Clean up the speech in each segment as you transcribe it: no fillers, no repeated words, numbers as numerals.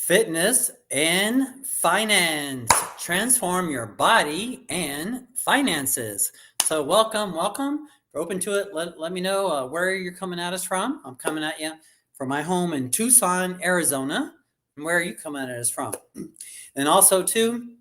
Fitness and finance. Transform your body and finances. So welcome. If you're open to it, let me know where you're coming at us from. I'm coming at you from my home in Tucson, Arizona. And where are you coming at us from? And also, too,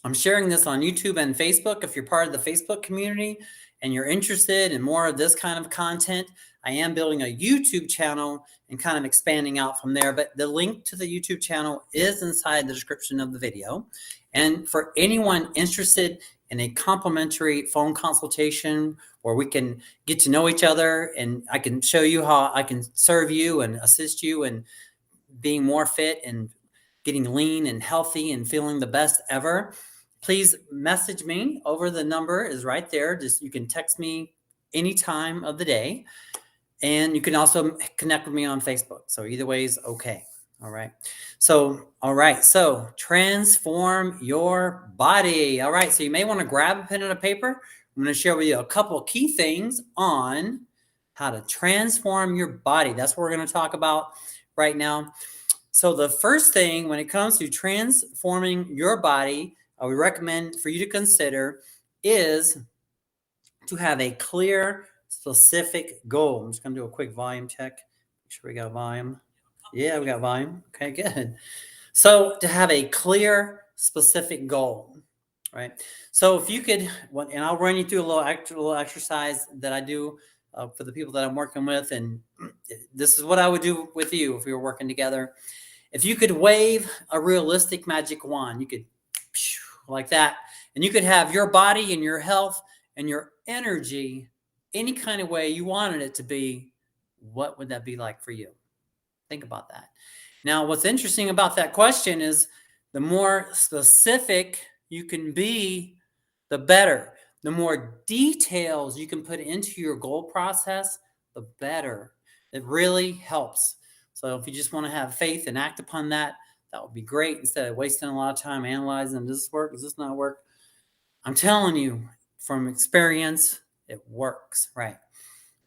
I'm sharing this on YouTube and Facebook. If you're part of the Facebook community and you're interested in more of this kind of content, I am building a YouTube channel and kind of expanding out from there. But the link to the YouTube channel is inside the description of the video. And for anyone interested in a complimentary phone consultation where we can get to know each other and I can show you how I can serve you and assist you in being more fit and getting lean and healthy and feeling the best ever, please message me over. The number is right there. Just you can text me any time of the day. And you can also connect with me on Facebook. So either way is okay. All right. So transform your body. All right. So you may want to grab a pen and a paper. I'm going to share with you a couple of key things on how to transform your body. That's what we're going to talk about right now. So the first thing when it comes to transforming your body, I would recommend for you to consider is to have a clear, specific goal. I'm just going to do a quick volume check. Make sure we got volume. Yeah, we got volume. Okay, good. So to have a clear, specific goal, right? So if you could, and I'll run you through a little exercise that I do for the people that I'm working with. And this is what I would do with you if we were working together. If you could wave a realistic magic wand, you could like that, and you could have your body and your health and your energy any kind of way you wanted it to be, what would that be like for you? Think about that. Now, what's interesting about that question is the more specific you can be, the better. The more details you can put into your goal process, the better. It really helps. So if you just want to have faith and act upon that, that would be great instead of wasting a lot of time analyzing, does this work? Does this not work? I'm telling you from experience, it works, right?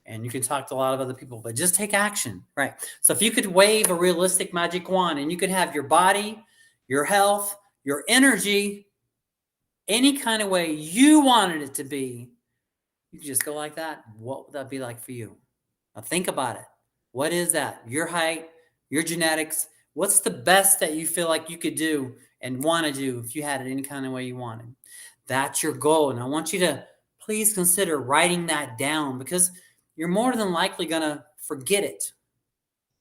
And you can talk to a lot of other people, but just take action, right? So if you could wave a realistic magic wand and you could have your body, your health, your energy, any kind of way you wanted it to be, you could just go like that. What would that be like for you? Now think about it. What is that? Your height, your genetics. What's the best that you feel like you could do and want to do if you had it any kind of way you wanted? That's your goal. And I want you to please consider writing that down because you're more than likely going to forget it.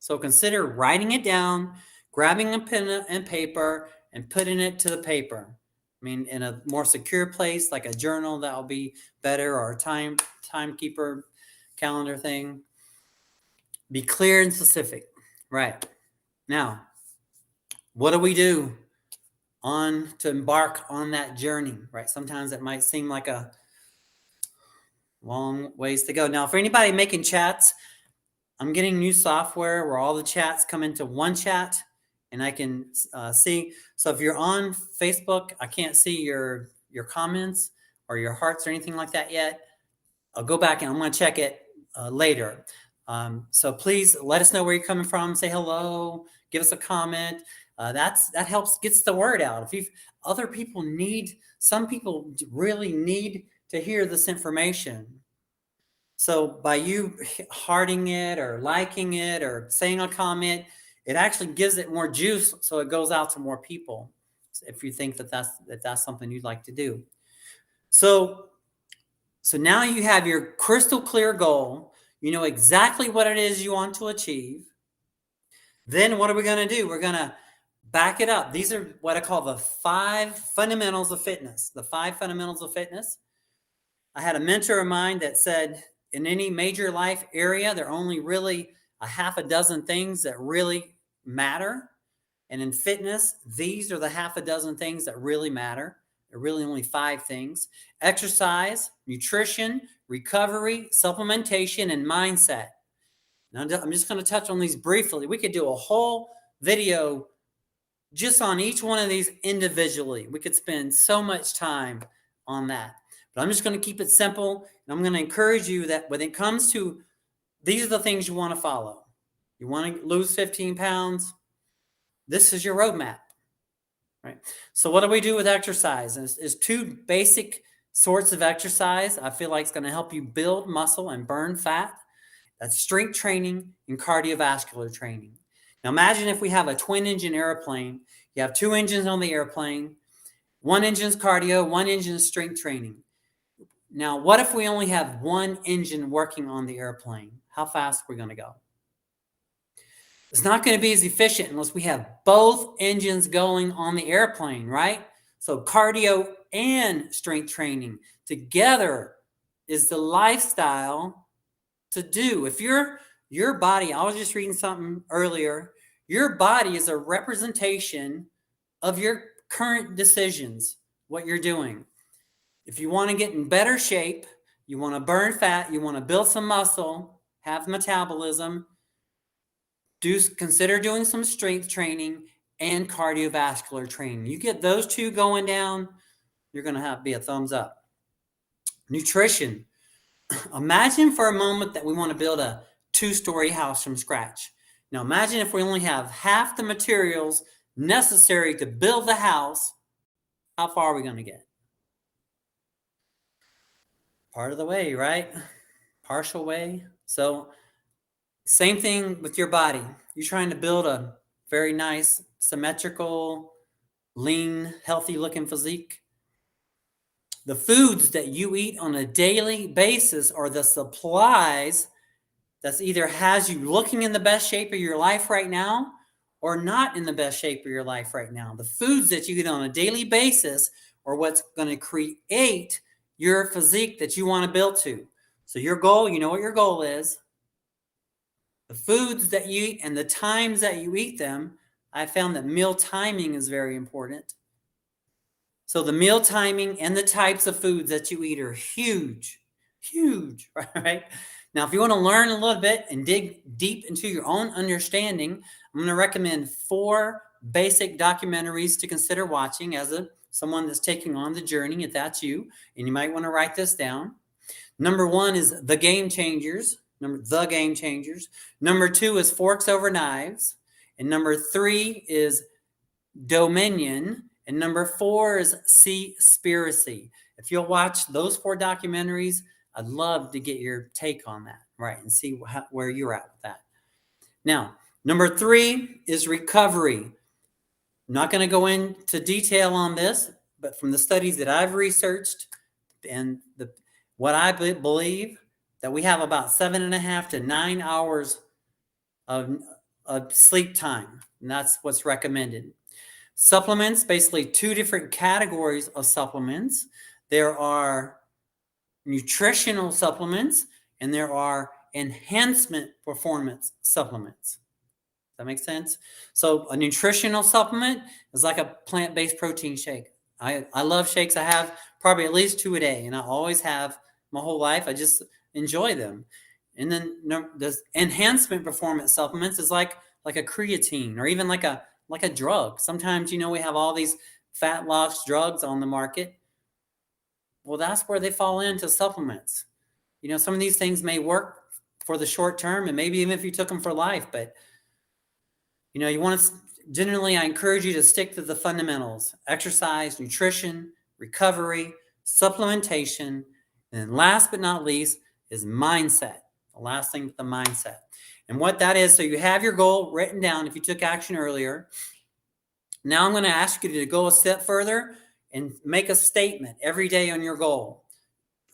So consider writing it down, grabbing a pen and paper, and putting it to the paper. I mean, in a more secure place, like a journal, that will be better, or a timekeeper calendar thing. Be clear and specific. Right. Now, what do we do to embark on that journey? Right. Sometimes it might seem like a long ways to go. Now, for anybody making chats, I'm getting new software where all the chats come into one chat and I can see. So if you're on Facebook, I can't see your comments or your hearts or anything like that yet. I'll go back and I'm going to check it later. So please let us know where you're coming from. Say hello, give us a comment. That helps, gets the word out. If other people some people really need to hear this information. So by you hearting it or liking it or saying a comment, it actually gives it more juice, so it goes out to more people. If you think that's something you'd like to do. So now you have your crystal clear goal. You know exactly what it is you want to achieve. Then what are we going to do? We're going to back it up. These are what I call the 5 fundamentals of fitness. The 5 fundamentals of fitness. I had a mentor of mine that said, in any major life area, there are only really a half a dozen things that really matter. And in fitness, these are the half a dozen things that really matter. There are really only 5 things: exercise, nutrition, recovery, supplementation, and mindset. Now, I'm just going to touch on these briefly. We could do a whole video just on each one of these individually. We could spend so much time on that. But I'm just going to keep it simple. And I'm going to encourage you that when it comes to, these are the things you want to follow. You want to lose 15 pounds? This is your roadmap, right? So what do we do with exercise? Is two basic sorts of exercise I feel like it's going to help you build muscle and burn fat. That's strength training and cardiovascular training. Now imagine if we have a twin engine airplane. You have two engines on the airplane. One engine's cardio, one engine's strength training. Now, what if we only have one engine working on the airplane? How fast are we going to go? It's not going to be as efficient unless we have both engines going on the airplane, right? So cardio and strength training together is the lifestyle to do. If your body, I was just reading something earlier, your body is a representation of your current decisions, what you're doing. If you want to get in better shape, you want to burn fat, you want to build some muscle, have metabolism, consider doing some strength training and cardiovascular training. You get those two going down, you're going to be a thumbs up. Nutrition. Imagine for a moment that we want to build a 2-story house from scratch. Now imagine if we only have half the materials necessary to build the house, how far are we going to get? Part of the way, right? Partial way. So same thing with your body. You're trying to build a very nice, symmetrical, lean, healthy looking physique. The foods that you eat on a daily basis are the supplies that's either has you looking in the best shape of your life right now or not in the best shape of your life right now. The foods that you eat on a daily basis are what's going to create your physique that you want to build to. So your goal, you know what your goal is. The foods that you eat and the times that you eat them, I found that meal timing is very important. So the meal timing and the types of foods that you eat are huge, right? Now, if you want to learn a little bit and dig deep into your own understanding, I'm going to recommend 4 basic documentaries to consider watching as someone that's taking on the journey, if that's you, and you might want to write this down. Number 1 is The Game Changers. Number 2 is Forks Over Knives. And number 3 is Dominion. And number 4 is Seaspiracy. If you'll watch those 4 documentaries, I'd love to get your take on that, right, and see where you're at with that. Now, number 3 is recovery. I'm not going to go into detail on this, but from the studies that I've researched and what I believe, that we have about 7.5 to 9 hours of sleep time, and that's what's recommended. Supplements, basically 2 different categories of supplements. There are nutritional supplements and there are enhancement performance supplements. Does that make sense? So a nutritional supplement is like a plant-based protein shake. I love shakes. I have probably at least 2 a day, and I always have my whole life. I just enjoy them. And then the enhancement performance supplements is like a creatine or even like a drug. Sometimes, we have all these fat loss drugs on the market. Well, that's where they fall into supplements. Some of these things may work for the short term and maybe even if you took them for life, but you want to generally, I encourage you to stick to the fundamentals: exercise, nutrition, recovery, supplementation, and then last but not least is mindset. The last thing with the mindset. And what that is, so you have your goal written down if you took action earlier. Now I'm going to ask you to go a step further and make a statement every day on your goal.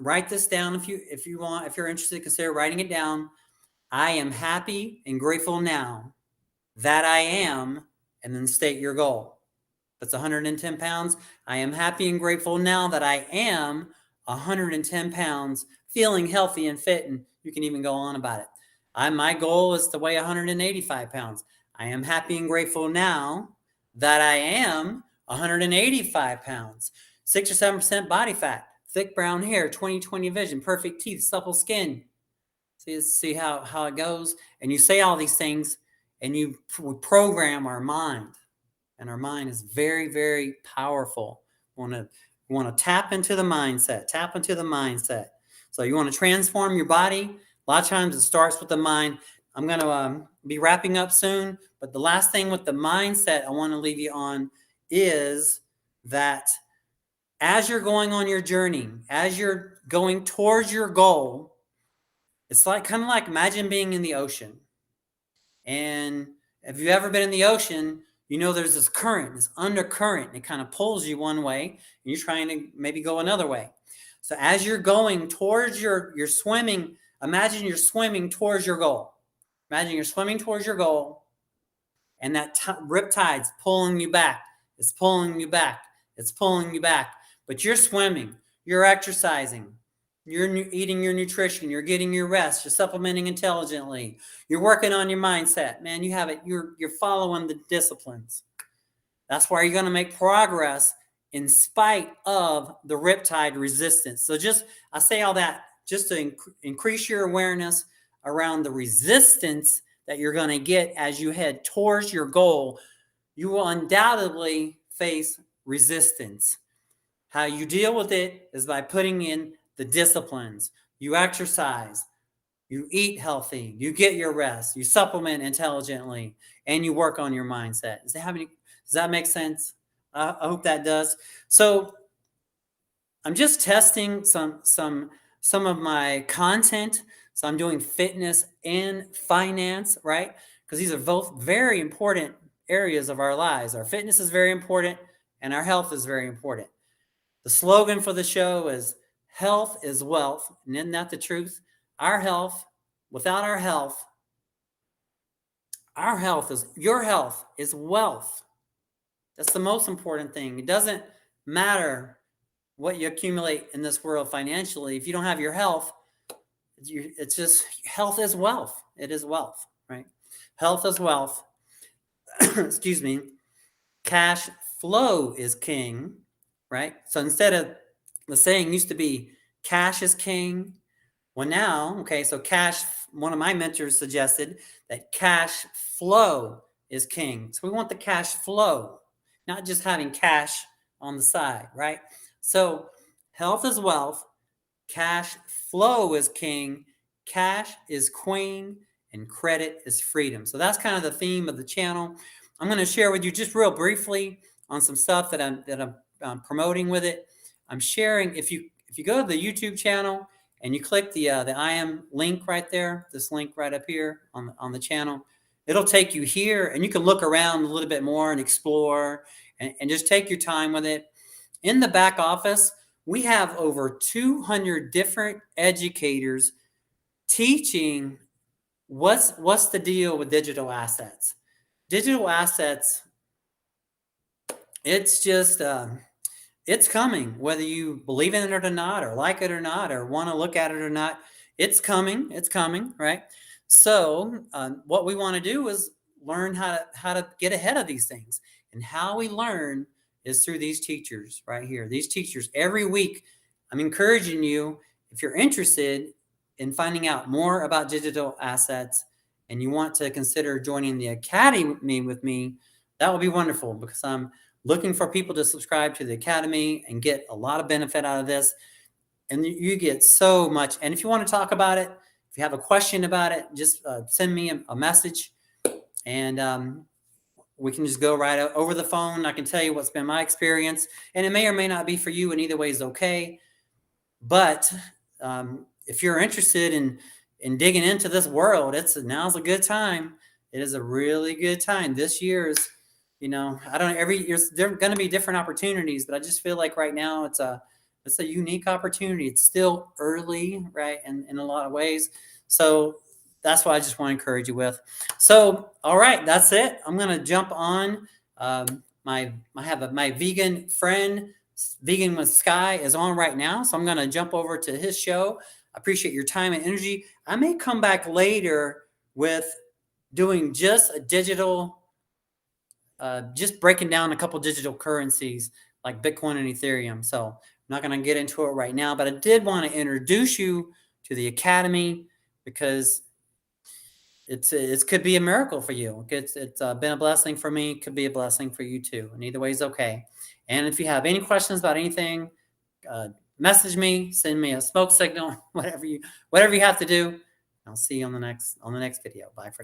Write this down if you want. If you're interested, consider writing it down. I am happy and grateful now that I am, and then state your goal. If it's 110 pounds, I am happy and grateful now that I am 110 pounds, feeling healthy and fit, and you can even go on about it. My goal is to weigh 185 pounds. I am happy and grateful now that I am 185 pounds. 6 or 7% body fat, thick brown hair, 20/20 vision, perfect teeth, supple skin. See how it goes? And you say all these things, and you program our mind. And our mind is very, very powerful. We want to tap into the mindset. So you want to transform your body. A lot of times it starts with the mind. I'm going to be wrapping up soon. But the last thing with the mindset I want to leave you on is that as you're going on your journey, as you're going towards your goal, it's like kind of like imagine being in the ocean. And if you've ever been in the ocean, you know there's this current, this undercurrent. It kind of pulls you one way, and you're trying to maybe go another way. So as you're going towards you're swimming, imagine you're swimming towards your goal. Imagine you're swimming towards your goal, and that riptide's pulling you back. It's pulling you back. It's pulling you back. But you're swimming. You're exercising. You're eating your nutrition. You're getting your rest. You're supplementing intelligently. You're working on your mindset. Man, you have it. You're following the disciplines. That's why you're going to make progress in spite of the riptide resistance. So I say all that just to increase your awareness around the resistance that you're going to get as you head towards your goal. You will undoubtedly face resistance. How you deal with it is by putting in the disciplines. You exercise, you eat healthy, you get your rest, you supplement intelligently, and you work on your mindset. Does that make sense? I hope that does. So I'm just testing some of my content. So I'm doing fitness and finance, right? Because these are both very important areas of our lives. Our fitness is very important, and our health is very important. The slogan for the show is health is wealth. And isn't that the truth? Without our health your health is wealth. That's the most important thing. It doesn't matter what you accumulate in this world financially. If you don't have your health, it's just health is wealth. It is wealth, right? Health is wealth. Excuse me. Cash flow is king, right? So instead of the saying used to be cash is king. Well, now, okay, so one of my mentors suggested that cash flow is king. So we want the cash flow, not just having cash on the side, right? So health is wealth, cash flow is king, cash is queen, and credit is freedom. So that's kind of the theme of the channel. I'm going to share with you just real briefly on some stuff that I'm promoting with it. I'm sharing, if you go to the YouTube channel and you click the I am link right there, this link right up here on the channel, it'll take you here, and you can look around a little bit more and explore and just take your time with it. In the back office, we have over 200 different educators teaching what's the deal with digital assets. Digital assets, it's just it's coming, whether you believe in it or not, or like it or not, or want to look at it or not. It's coming, right? So what we want to do is learn how to get ahead of these things. And how we learn is through these teachers right here. These teachers every week. I'm encouraging you, if you're interested in finding out more about digital assets and you want to consider joining the academy with me, that would be wonderful, because I'm looking for people to subscribe to the academy and get a lot of benefit out of this. And you get so much. And if you want to talk about it, if you have a question about it, just send me a message, and we can just go right over the phone. I can tell you what's been my experience, and it may or may not be for you, and either way is okay. But if you're interested in digging into this world, now's a good time. It is a really good time. This year's, every year there are going to be different opportunities, but I just feel like right now it's a unique opportunity. It's still early, right, in a lot of ways. So that's what I just want to encourage you with. So, all right, that's it. I'm going to jump on. I have my vegan friend, Vegan with Sky, is on right now. So I'm going to jump over to his show. I appreciate your time and energy. I may come back later with doing just a digital, just breaking down a couple digital currencies like Bitcoin and Ethereum. So I'm not going to get into it right now, but I did want to introduce you to the Academy, because it could be a miracle for you. It's been a blessing for me. It could be a blessing for you too. And either way is okay. And if you have any questions about anything, message me, send me a smoke signal, whatever you have to do. I'll see you on the next video. Bye for now.